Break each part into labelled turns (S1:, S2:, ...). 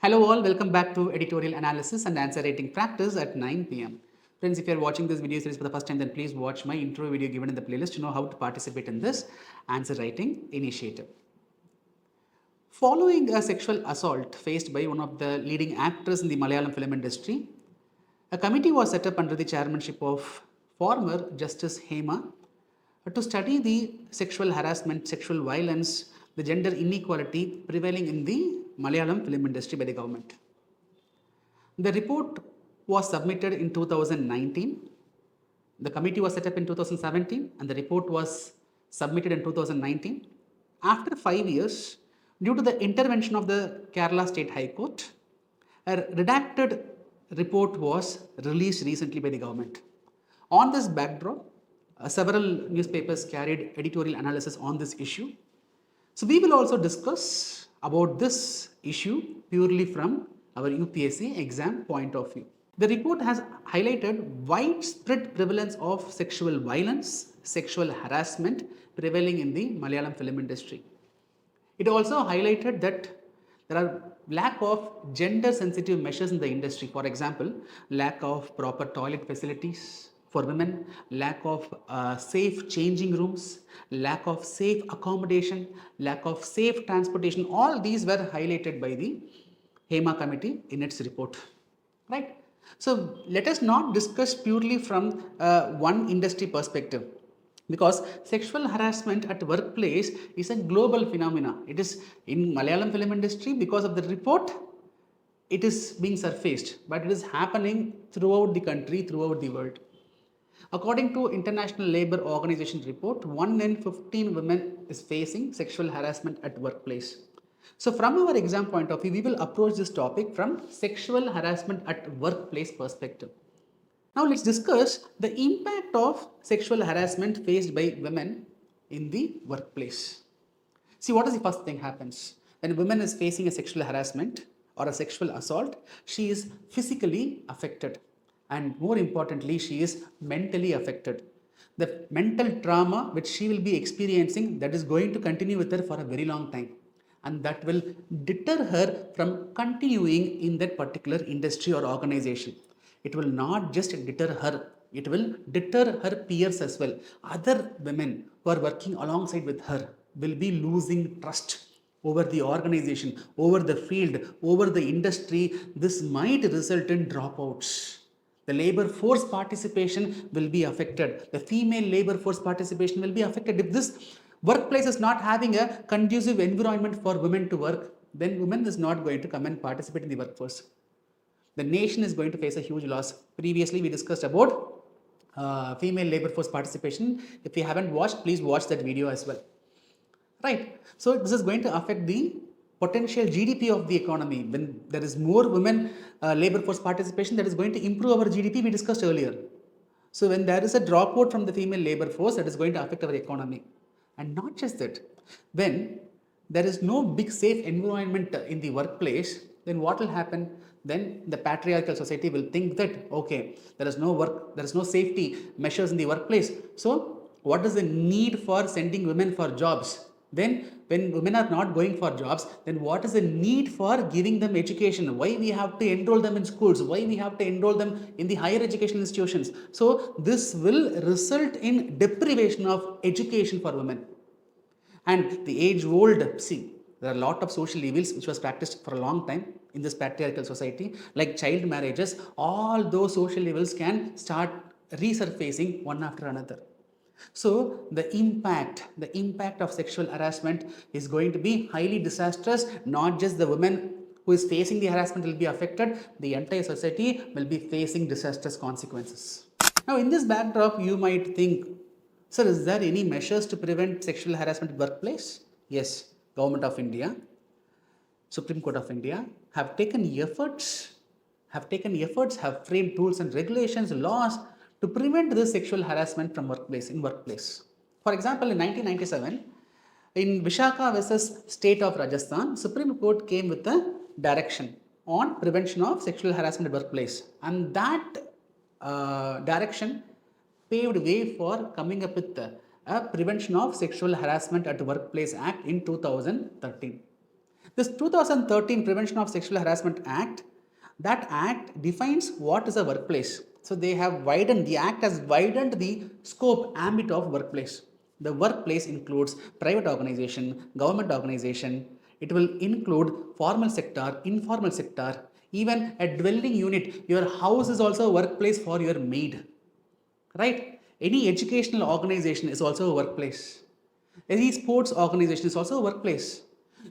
S1: Hello all, welcome back to Editorial Analysis and Answer Writing Practice at 9 p.m. Friends, if you are watching this video series for the first time, then please watch my intro video given in the playlist to know how to participate in this answer writing initiative. Following a sexual assault faced by one of the leading actors in the Malayalam film industry, a committee was set up under the chairmanship of former Justice Hema to study the sexual harassment, sexual violence, the gender inequality prevailing in the Malayalam film industry by the government. The report was submitted in 2019. The committee was set up in 2017 and the report was submitted in 2019. After 5 years, due to the intervention of the Kerala State High Court, a redacted report was released recently by the government. On this backdrop, several newspapers carried editorial analysis on this issue. So we will also discuss about this issue purely from our UPSC exam point of view. The report has highlighted widespread prevalence of sexual violence, sexual harassment prevailing in the Malayalam film industry. It also highlighted that there are lack of gender sensitive measures in the industry. For example, lack of proper toilet facilities for women, lack of safe changing rooms, lack of safe accommodation, lack of safe transportation. All these were highlighted by the Hema Committee in its report. Right? So let us not discuss purely from one industry perspective, because sexual harassment at workplace is a global phenomena. It is in Malayalam film industry because of the report it is being surfaced, but it is happening throughout the country, throughout the world. According to International Labour Organization report, 1 in 15 women is facing sexual harassment at workplace. So from our exam point of view, we will approach this topic from sexual harassment at workplace perspective. Now let's discuss the impact of sexual harassment faced by women in the workplace. See, what is the first thing happens? When a woman is facing a sexual harassment or a sexual assault, she is physically affected. And more importantly, she is mentally affected. The mental trauma which she will be experiencing, that is going to continue with her for a very long time. And that will deter her from continuing in that particular industry or organization. It will not just deter her, it will deter her peers as well. Other women who are working alongside with her will be losing trust over the organization, over the field, over the industry. This might result in dropouts. The labor force participation will be affected. The female labor force participation will be affected. If this workplace is not having a conducive environment for women to work, then women is not going to come and participate in the workforce. The nation is going to face a huge loss. Previously, we discussed about female labor force participation. If you haven't watched, please watch that video as well. Right. So this is going to affect the potential GDP of the economy. When there is more women labor force participation, that is going to improve our GDP, we discussed earlier. So when there is a dropout from the female labor force, that is going to affect our economy. And not just that, when there is no big safe environment in the workplace, then what will happen? Then the patriarchal society will think that, okay, there is no safety measures in the workplace. So what is the need for sending women for jobs? Then when women are not going for jobs, then what is the need for giving them education? Why we have to enroll them in schools? Why we have to enroll them in the higher education institutions? So this will result in deprivation of education for women. And the age old, see, there are a lot of social evils which was practiced for a long time in this patriarchal society, like child marriages. All those social evils can start resurfacing one after another. So the impact of sexual harassment is going to be highly disastrous. Not just the woman who is facing the harassment will be affected, the entire society will be facing disastrous consequences. Now in this backdrop, you might think, sir, is there any measures to prevent sexual harassment in workplace? Yes, Government of India, Supreme Court of India have taken efforts, have framed tools and regulations, laws to prevent this sexual harassment from workplace. For example, in 1997, in Vishaka versus State of Rajasthan, Supreme Court came with a direction on prevention of sexual harassment at workplace, and that direction paved way for coming up with a Prevention of Sexual Harassment at Workplace Act in 2013. This 2013 Prevention of Sexual Harassment Act, that act defines what is a workplace. So they have widened, the act has widened the scope, ambit of workplace. The workplace includes private organization, government organization. It will include formal sector, informal sector, even a dwelling unit. Your house is also a workplace for your maid, right? Any educational organization is also a workplace. Any sports organization is also a workplace.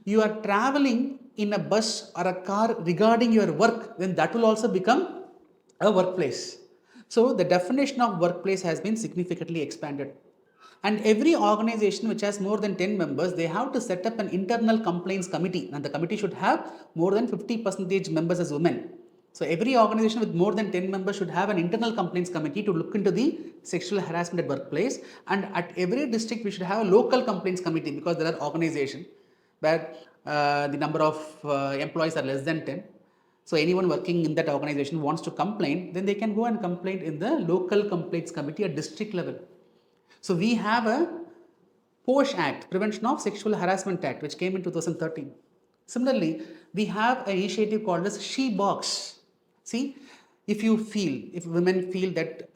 S1: You are traveling in a bus or a car regarding your work, then that will also become a workplace. So the definition of workplace has been significantly expanded. And every organization which has more than 10 members, they have to set up an internal complaints committee, and the committee should have more than 50% members as women. So every organization with more than 10 members should have an internal complaints committee to look into the sexual harassment at workplace. And at every district, we should have a local complaints committee, because there are organizations where the number of employees are less than 10. So anyone working in that organization wants to complain, then they can go and complain in the local complaints committee at district level. So we have a POSH Act, Prevention of Sexual Harassment Act, which came in 2013. Similarly, we have an initiative called as She Box. See, if women feel that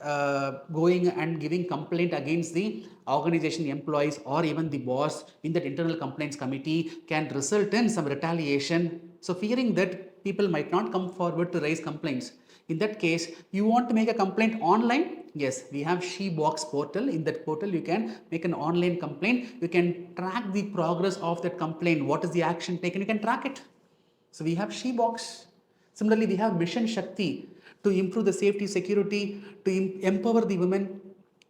S1: going and giving complaint against the organization employees or even the boss in that internal complaints committee can result in some retaliation. So fearing that people might not come forward to raise complaints. In that case, you want to make a complaint online? Yes, we have She Box portal. In that portal, you can make an online complaint. You can track the progress of that complaint. What is the action taken? You can track it. So we have She Box. Similarly, we have Mission Shakti to improve the safety, security, to empower the women.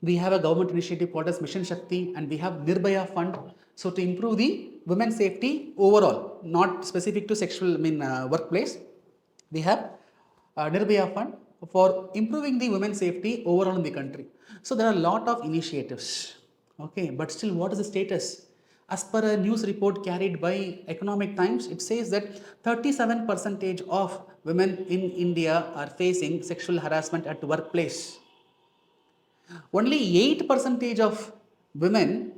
S1: We have a government initiative called as Mission Shakti, and we have Nirbhaya Fund. So to improve the women's safety overall, not specific to sexual workplace, we have Nirbhaya Fund for improving the women's safety overall in the country. So there are a lot of initiatives. Okay, but still, what is the status? As per a news report carried by Economic Times, it says that 37% of women in India are facing sexual harassment at workplace. Only 8% of women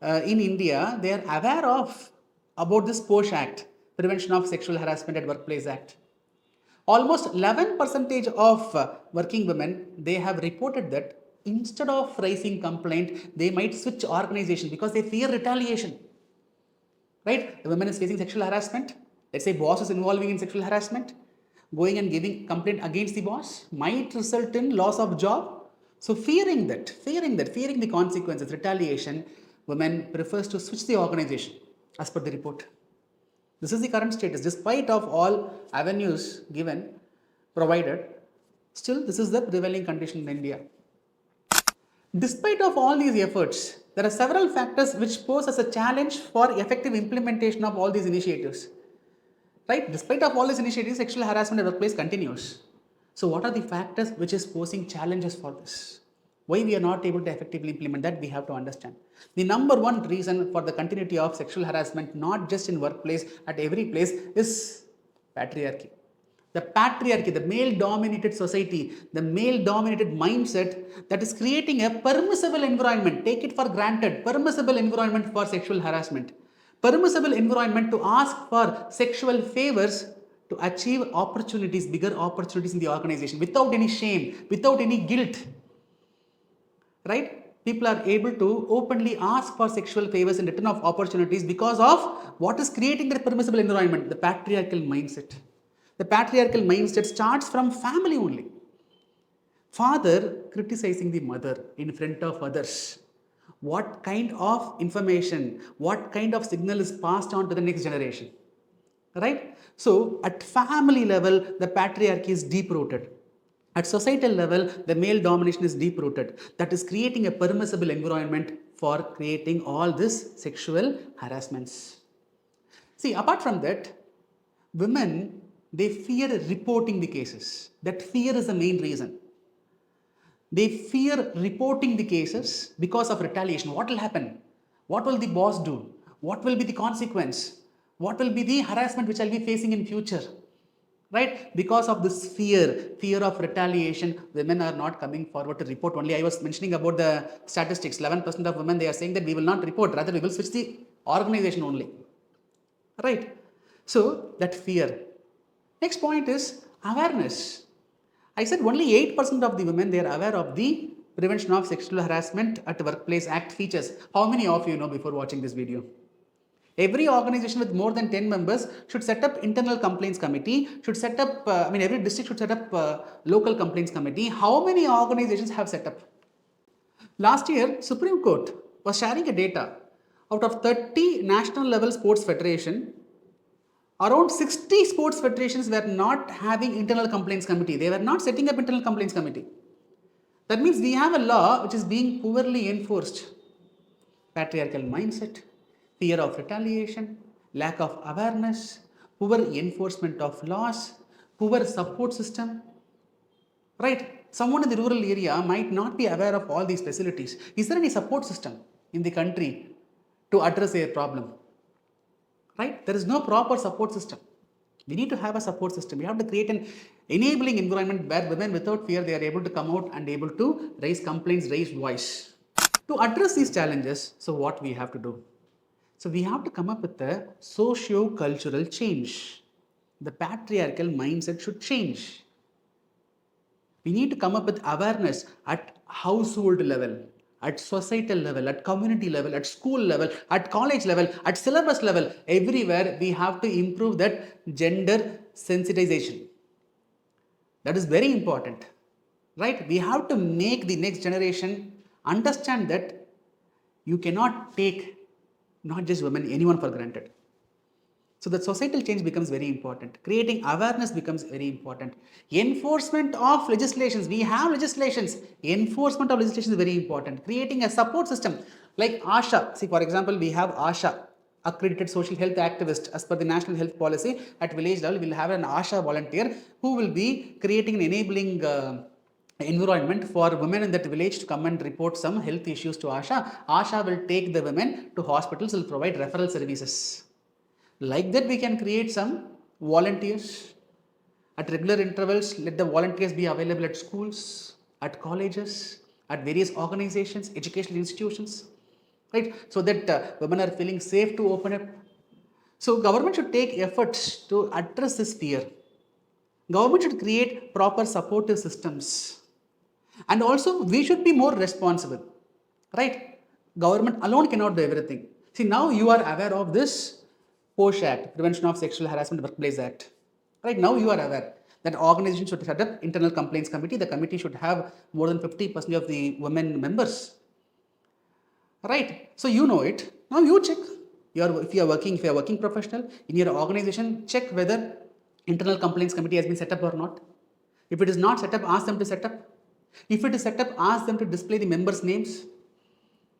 S1: in India, they are aware of about this POSH Act, Prevention of Sexual Harassment at Workplace Act. Almost 11% of working women, they have reported that instead of raising complaint, they might switch organization because they fear retaliation. Right? The woman is facing sexual harassment. Let's say boss is involving in sexual harassment. Going and giving complaint against the boss might result in loss of job. So fearing the consequences, retaliation, women prefers to switch the organization as per the report. This is the current status. Despite of all avenues provided, still this is the prevailing condition in India. Despite of all these efforts, there are several factors which pose as a challenge for effective implementation of all these initiatives. Right? Despite of all these initiatives, sexual harassment at workplace continues. So what are the factors which is posing challenges for this? Why we are not able to effectively implement that, we have to understand. The number one reason for the continuity of sexual harassment, not just in workplace, at every place, is patriarchy. The patriarchy, the male-dominated society, the male-dominated mindset that is creating a permissible environment, take it for granted, permissible environment for sexual harassment, permissible environment to ask for sexual favors to achieve opportunities, bigger opportunities in the organization without any shame, without any guilt. Right? People are able to openly ask for sexual favors in return of opportunities because of what is creating that permissible environment, the patriarchal mindset. The patriarchal mindset starts from family only. Father criticizing the mother in front of others. What kind of information, what kind of signal is passed on to the next generation? Right? So at family level, the patriarchy is deep-rooted. At societal level, the male domination is deep-rooted. That is creating a permissible environment for creating all this sexual harassments. See, apart from that, women, they fear reporting the cases. That fear is the main reason. They fear reporting the cases because of retaliation. What will happen? What will the boss do? What will be the consequence? What will be the harassment which I'll be facing in future? Right? Because of this fear of retaliation, women are not coming forward to report. Only I was mentioning about the statistics. 11% of women, they are saying that we will not report. Rather, we will switch the organization only. Right? So that fear. Next point is awareness. I said only 8% of the women, they are aware of the Prevention of Sexual Harassment at Workplace Act features. How many of you know before watching this video? Every organization with more than 10 members should set up internal complaints committee, should set up, every district should set up local complaints committee. How many organizations have set up? Last year, Supreme Court was sharing a data. Out of 30 national level sports federation, around 60 sports federations were not having internal complaints committee. They were not setting up internal complaints committee. That means we have a law which is being poorly enforced. Patriarchal mindset, fear of retaliation, lack of awareness, poor enforcement of laws, poor support system. Right? Someone in the rural area might not be aware of all these facilities. Is there any support system in the country to address their problem? Right? There is no proper support system. We need to have a support system. We have to create an enabling environment where women without fear, they are able to come out and able to raise complaints, raise voice. To address these challenges, so what we have to do? So we have to come up with a socio-cultural change. The patriarchal mindset should change. We need to come up with awareness at household level, at societal level, at community level, at school level, at college level, at syllabus level. Everywhere we have to improve that gender sensitization. That is very important, right? We have to make the next generation understand that you cannot take not just women, anyone for granted. So the societal change becomes very important. Creating awareness becomes very important. Enforcement of legislations. We have legislations. Enforcement of legislation is very important. Creating a support system like ASHA. See, for example, we have ASHA, accredited social health activist. As per the national health policy, at village level, we'll have an ASHA volunteer who will be creating an enabling environment for women in that village to come and report some health issues to ASHA. ASHA will take the women to hospitals, will provide referral services. Like that, we can create some volunteers at regular intervals. Let the volunteers be available at schools, at colleges, at various organizations, educational institutions, right? So that women are feeling safe to open up. So government should take efforts to address this fear. Government should create proper supportive systems. And also, we should be more responsible, right? Government alone cannot do everything. See, now you are aware of this POSH Act, Prevention of Sexual Harassment Workplace Act. Right now you are aware that organization should set up internal complaints committee. The committee should have more than 50% of the women members. Right? So you know it. Now you check. If you are working professional in your organization, check whether internal complaints committee has been set up or not. If it is not set up, ask them to set up. If it is set up, ask them to display the members' names.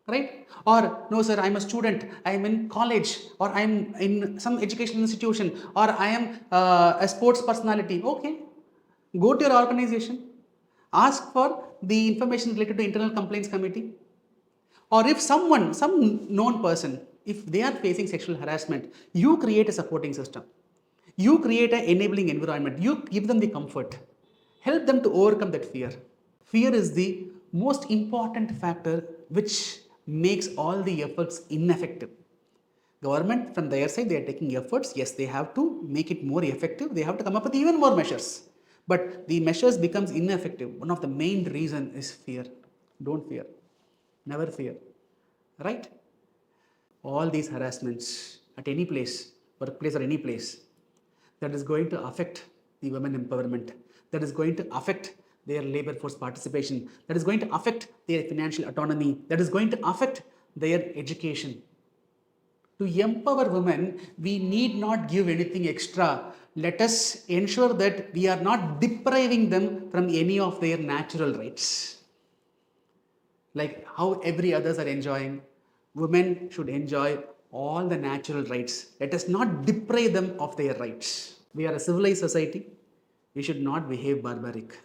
S1: Right? Or, no sir, I'm a student, I'm in college, or I'm in some educational institution, or I am a sports personality. Okay, go to your organization, ask for the information related to internal complaints committee. Or if some known person, if they are facing sexual harassment, you create a supporting system. You create an enabling environment. You give them the comfort. Help them to overcome that fear. Fear is the most important factor which makes all the efforts ineffective. Government from their side, they are taking efforts. Yes, they have to make it more effective. They have to come up with even more measures. But the measures becomes ineffective. One of the main reason is fear. Don't fear. Never fear. Right? All these harassments at any place, workplace or any place, that is going to affect the women empowerment. That is going to affect their labor force participation, that is going to affect their financial autonomy, that is going to affect their education. To empower women, we need not give anything extra. Let us ensure that we are not depriving them from any of their natural rights. Like how every others are enjoying, women should enjoy all the natural rights. Let us not deprive them of their rights. We are a civilized society. We should not behave barbaric.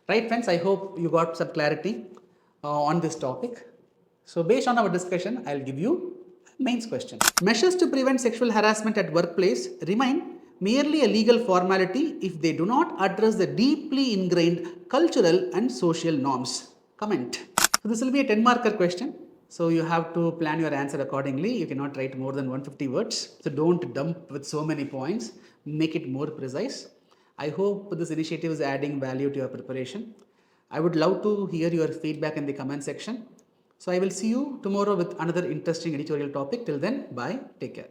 S1: Right friends, I hope you got some clarity on this topic. So based on our discussion, I'll give you mains question. Measures to prevent sexual harassment at workplace remain merely a legal formality if they do not address the deeply ingrained cultural and social norms. Comment. So this will be a 10-marker question. So you have to plan your answer accordingly. You cannot write more than 150 words. So don't dump with so many points. Make it more precise. I hope this initiative is adding value to your preparation. I would love to hear your feedback in the comment section. So I will see you tomorrow with another interesting editorial topic. Till then, bye. Take care.